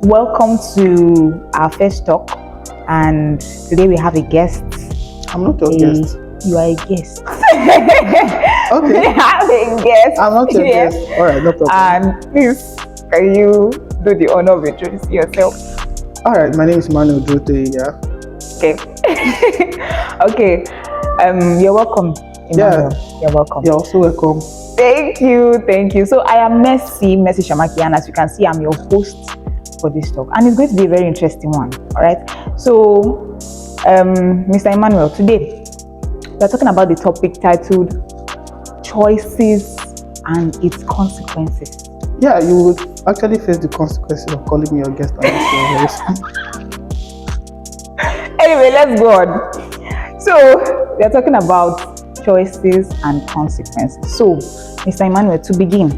Welcome to our first talk, and today we have a guest. I'm not your guest. You are a guest. Okay. We have a guest. I'm not your Yes. guest. All right, no problem. And please, can you do the honor of introducing yourself? All right, my name is Manuel Drote. Yeah. Okay. Okay. You're welcome, Emmanuel. You're welcome. You're also welcome. Thank you. So I am Mercy Shamaki, and as you can see, I'm your host for this talk, and it's going to be a very interesting one. All right. So, Mr. Emmanuel, today we're talking about the topic titled "Choices and its Consequences." Yeah, you would actually face the consequences of calling me your guest on this show. Anyway, let's go on. So we're talking about choices and consequences. So, Mr. Emmanuel, to begin,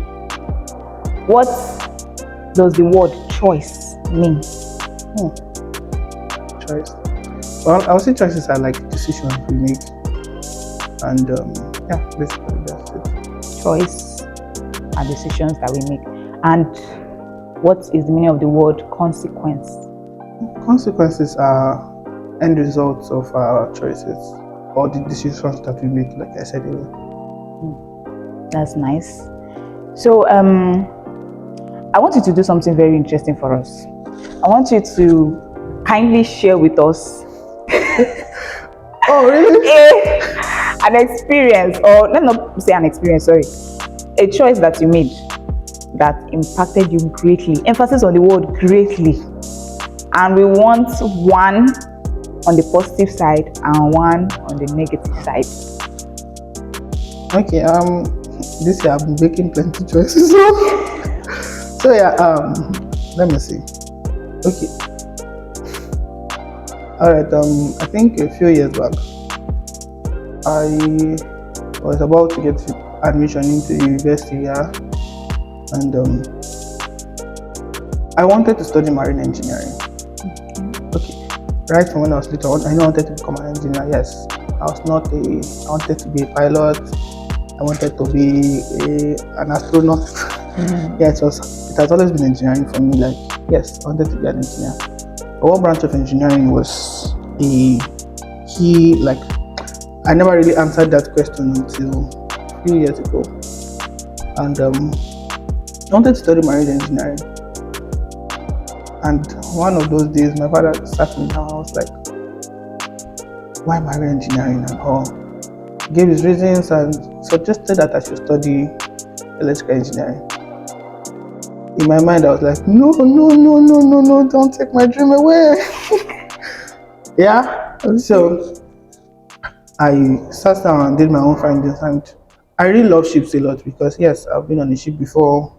what does the word choice mean? Choice. Well, I would say choices are like decisions we make, and yeah, basically that's it. Choice are decisions that we make. And what is the meaning of the word consequence? Consequences are end results of our choices or the decisions that we make, like I said earlier. That's nice. So, I want you to do something very interesting for us. I want you to kindly share with us Oh, really? an experience, or let me not say an experience, sorry, a choice that you made that impacted you greatly. Emphasis on the word greatly. And we want one on the positive side and one on the negative side. Okay, this year I've been making plenty choices. So yeah, let me see. Okay. Alright, I think a few years back I was about to get admission into the university, yeah. And I wanted to study marine engineering. Okay. Right from when I was little, I wanted to become an engineer, yes. I wanted to be a pilot. I wanted to be an astronaut. Mm-hmm. Yeah, it has always been engineering for me. Like, yes, I wanted to be an engineer. But what branch of engineering was I never really answered that question until a few years ago. And I wanted to study marine engineering. And one of those days, my father sat me down. I was like, why marine engineering and all? He gave his reasons and suggested that I should study electrical engineering. In my mind, I was like, no, don't take my dream away. Yeah, so I sat down and did my own findings, and I really love ships a lot because, yes, I've been on a ship before,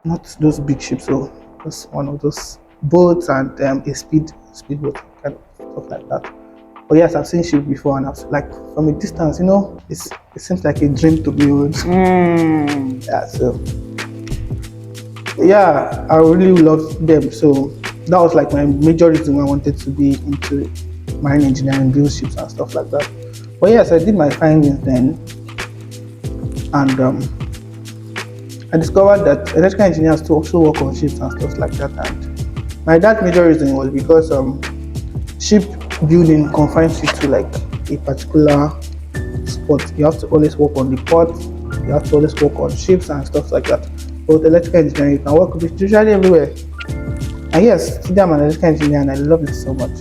not those big ships, so just one of those boats and a speedboat, kind of stuff like that. But yes, I've seen ships before, and I was like, from a distance, it seems like a dream to build. Yeah, so yeah, I really loved them. So that was like my major reason why I wanted to be into marine engineering, build ships and stuff like that. But yes, I did my findings then, and I discovered that electrical engineers also work on ships and stuff like that. And my dad's major reason was because ship building confines you to like a particular spot. You have to always work on the port, you have to always work on ships and stuff like that. But with electrical engineering, you can work literally everywhere. And yes, today I'm an electrical engineer and I love it so much.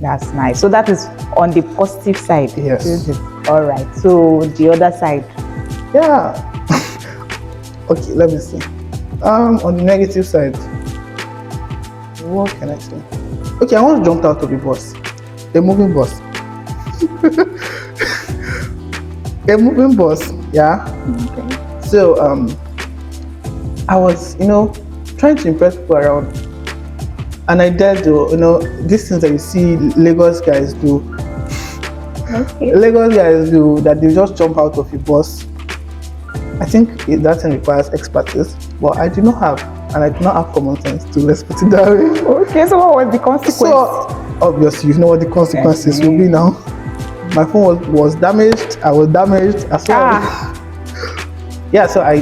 That's nice. So that is on the positive side. Yes. All right. So the other side. Yeah. Okay, let me see. On the negative side, what can I say? Okay, I once jumped out of a bus, a moving bus. A moving bus, yeah. Okay. So I was, trying to impress people around, and I dared to, these things that you see Lagos guys do. Okay. Lagos guys do that, they just jump out of a bus. I think that thing requires expertise, but I do not have, and I do not have common sense to let's put it that way. Okay, so what was the consequence? So obviously, you know what the consequences will be now. My phone was damaged. I was damaged as well. Yeah, so I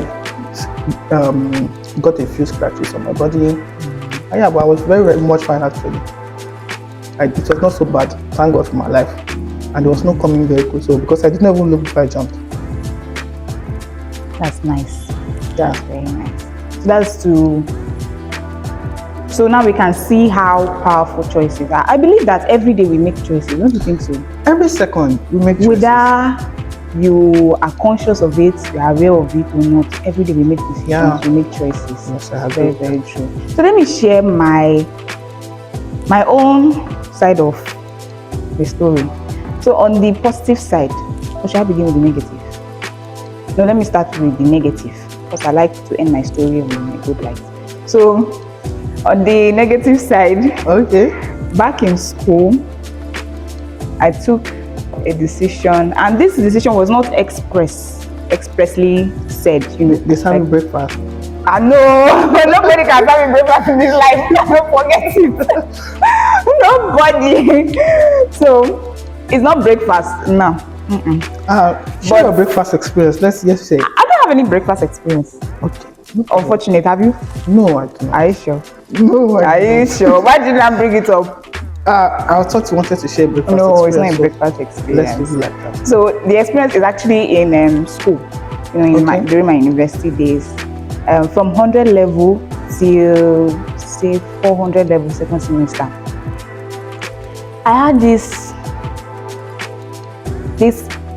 got a few scratches on my body. And yeah, but I was very, very much fine actually. It was not so bad, thank God for my life. And there was no coming vehicle, so because I didn't even look before I jumped. That's nice. Yeah. That's very nice. That's to. So now we can see how powerful choices are. I believe that every day we make choices. Don't you think so? Every second we make choices. Whether you are conscious of it, you are aware of it or not, every day we make decisions, Yeah. we make choices. Yes, I Very, agree. very true. So let me share my own side of the story. So on the positive side, or shall I begin with the negative? No, let me start with the negative because I like to end my story on a good light. So on the negative side, Okay. back in school, I took a decision, and this decision was not expressly said. You know, They serve me breakfast. I know nobody can serve me breakfast in this life. Forget it. Nobody. So it's not breakfast. No. Share your breakfast experience. Let's just say. I don't have any breakfast experience. Okay. Unfortunate. Have you? No, I don't. Are you sure? No, I Are don't. you sure? Why did I bring it up? I thought you wanted to share breakfast No, experience. it's not a so breakfast experience. Let's leave it like that. So the experience is actually in school, you know, Okay. during my university days, from 100 level till say 400 level second semester. I had this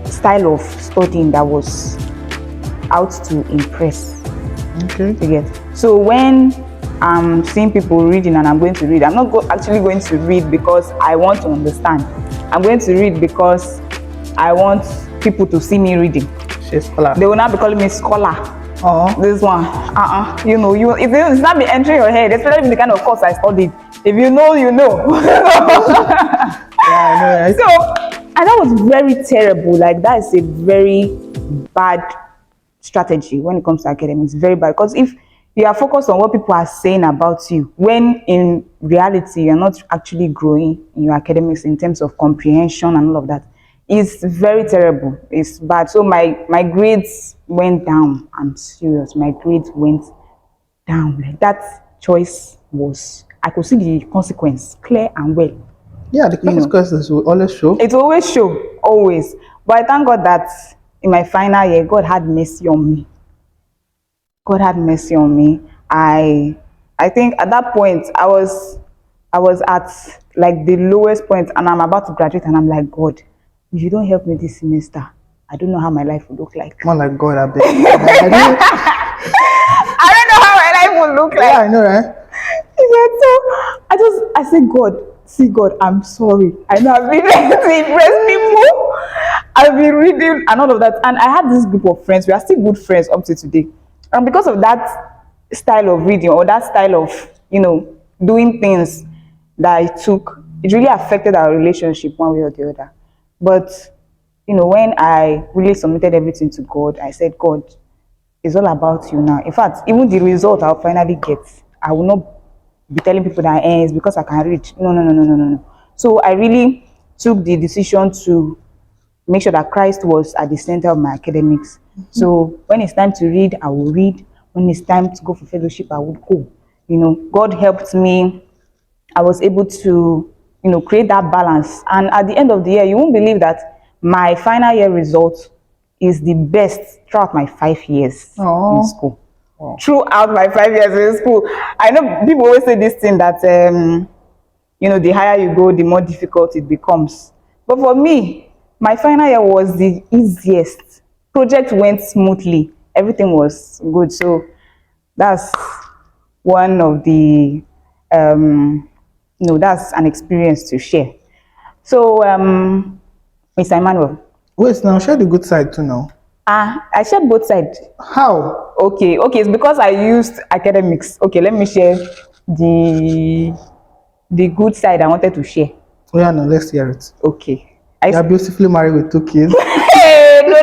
style of studying that was out to impress. Okay. You get? So when I'm seeing people reading and I'm going to read, I'm not actually going to read because I want to understand. I'm going to read because I want people to see me reading. She's scholar. They will not be calling me scholar. Oh. This one, you know, it's not be entering your head, especially the kind of course I studied. If you know, you know. Yeah, I know, right? So, and that was very terrible. Like that is a very bad strategy when it comes to academics. Very bad, because if you are focused on what people are saying about you, when in reality you're not actually growing in your academics in terms of comprehension and all of that, it's very terrible. It's bad. So my grades went down. I'm serious. My grades went down. Like that choice was, I could see the consequence clear and well. Yeah, the consequences will always show. It always show, always. But I thank God that in my final year, God had mercy on me. God had mercy on me. I think at that point I was at like the lowest point, and I'm about to graduate, and I'm like, God, if you don't help me this semester, I don't know how my life will look like. More like God, I bet. I don't know how my life will look like. Yeah, I know, right? Yeah, so I said, God, see God, I'm sorry. I know I've been trying to impress people. I've been reading and all of that. And I had this group of friends. We are still good friends up to today. And because of that style of reading, or that style of, you know, doing things that I took, it really affected our relationship one way or the other. But, you know, when I really submitted everything to God, I said, God, it's all about you now. In fact, even the result I'll finally get, I will not be telling people that it's because I can read. No. So I really took the decision to make sure that Christ was at the center of my academics. So when it's time to read, I will read. When it's time to go for fellowship, I would go. You know, God helped me. I was able to, you know, create that balance. And at the end of the year, you won't believe that my final year result is the best throughout my 5 years in school. Throughout my 5 years in school. I know people always say this thing that, you know, the higher you go, the more difficult it becomes. But for me, my final year was the easiest. Project went smoothly. Everything was good. So that's one of the, you know, that's an experience to share. So, Mr. Emmanuel. Wait, now share the good side too now. I shared both sides. How? Okay, it's because I used academics. Okay, let me share the good side I wanted to share. Oh yeah, now let's hear it. Okay. You're beautifully married with 2 kids. Hey, no.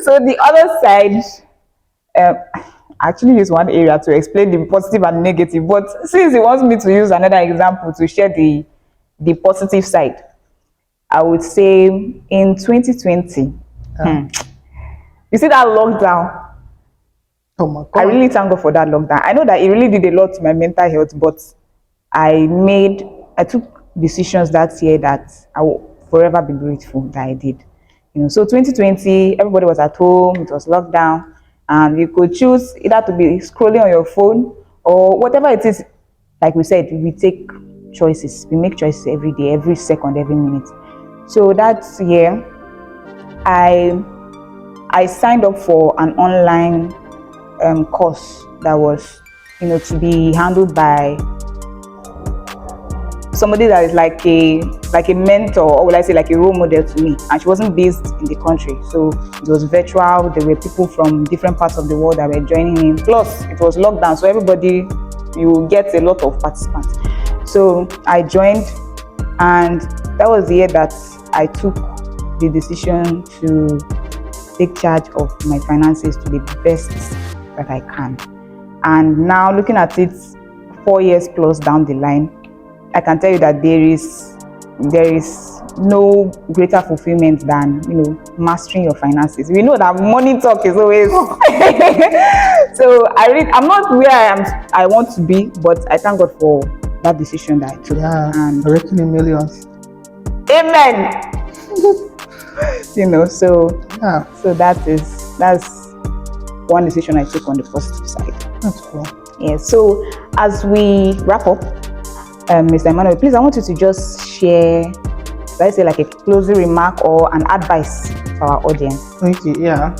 So the other side, I actually use one area to explain the positive and negative, but since he wants me to use another example to share the positive side, I would say in 2020, you see that lockdown? Oh my I God. really thank God for that lockdown. I know that it really did a lot to my mental health, but I took decisions that year that I will forever be grateful that I did. So 2020, everybody was at home, it was lockdown, and you could choose either to be scrolling on your phone or whatever it is. Like we said, we take choices, we make choices every day, every second, every minute. So that year, I signed up for an online course that was, to be handled by somebody that is like a mentor, or will I say like a role model to me. And she wasn't based in the country, so it was virtual. There were people from different parts of the world that were joining in. Plus, it was lockdown, so everybody, you get a lot of participants. So I joined, and that was the year that I took the decision to take charge of my finances to the best that I can. And now, looking at it 4 years plus down the line, I can tell you that there is no greater fulfillment than mastering your finances. We know that money talk is always so I'm not where I want to be, but I thank God for that decision that I took. Yeah, and making in millions. amen. So Yeah, that's one decision I took on the positive side. that's cool. Yeah. So as we wrap up, Mr. Emmanuel, please, I want you to just share, let's say, like a closing remark or an advice to our audience. Okay, yeah.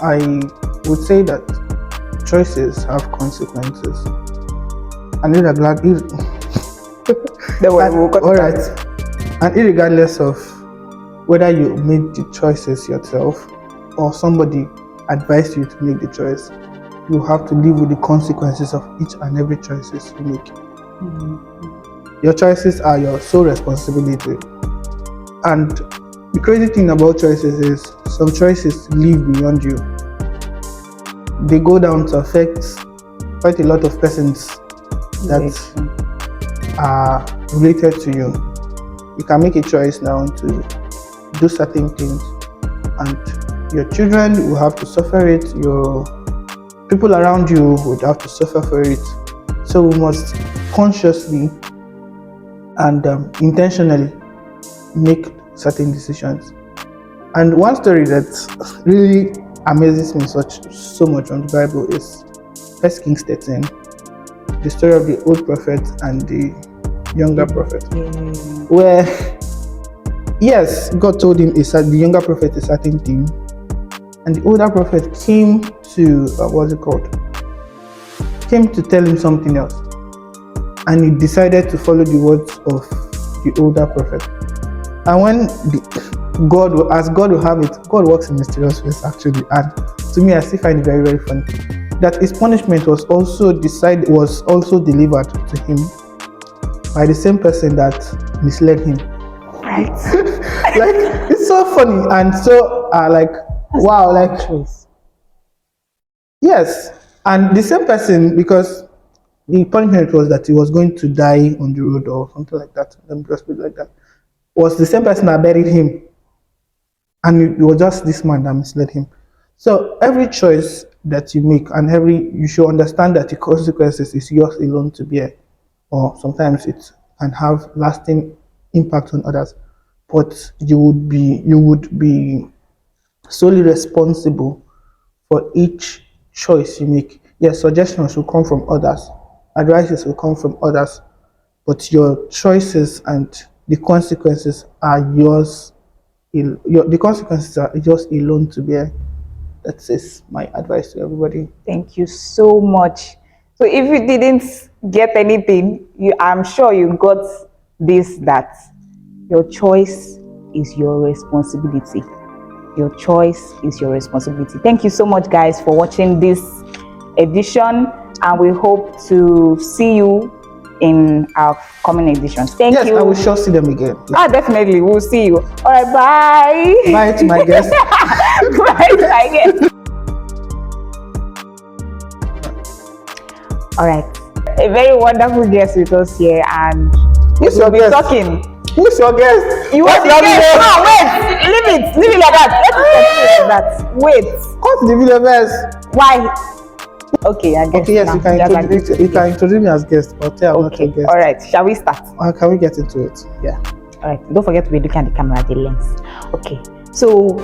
I would say that choices have consequences. And irregardless, all right. And irregardless of whether you made the choices yourself or somebody advised you to make the choice, you have to live with the consequences of each and every choices you make. Your choices are your sole responsibility. And the crazy thing about choices is some choices live beyond you. They go down to affect quite a lot of persons that are related to you. You can make a choice now to do certain things, and your children will have to suffer it, your people around you would have to suffer for it. So we must consciously and intentionally make certain decisions. And one story that really amazes me so much from the Bible is 1 Kings 13, the story of the old prophet and the younger prophet, where yes, God told him the younger prophet a certain thing, and the older prophet came to came to tell him something else, and he decided to follow the words of the older prophet. And when God will have it, God works in mysterious ways actually, and to me I still find it very, very funny that his punishment was also delivered to him by the same person that misled him. Right. Like, it's so funny and so wow, like Choice. yes. And the same person, because the punishment was that he was going to die on the road or something like that, let me just put it like that, was the same person that buried him. And it was just this man that misled him. So every choice that you make, and you should understand that the consequences is yours alone to bear, or sometimes it can have lasting impact on others. But you would be solely responsible for each choice you make. Yes, suggestions will come from others, advices will come from others, but your choices and the consequences are yours. The consequences are yours alone to bear. That is my advice to everybody. Thank you so much. So if you didn't get anything, I'm sure you got this, that your choice is your responsibility. Your choice is your responsibility. Thank you so much, guys, for watching this edition, and we hope to see you in our coming editions. Thank you. Yes, I will sure see them again. Ah, definitely. We'll see you. All right, bye. Bye to my guests. Bye, my guests. All right. A very wonderful guest with us here, and Who's we'll your be guest? talking. Who's your guest? You want the guest? No, wait. Leave it like that. Let it continue like that. Wait. Cut the video first. Why? Okay, I guess. Okay, yes, now. you can Just introduce, agree. you can introduce me as guest, but yeah, I'm not Okay, a guest. all right. Shall we start? Can we get into it? Yeah. All right. Don't forget to be looking at the camera, the lens. Okay. So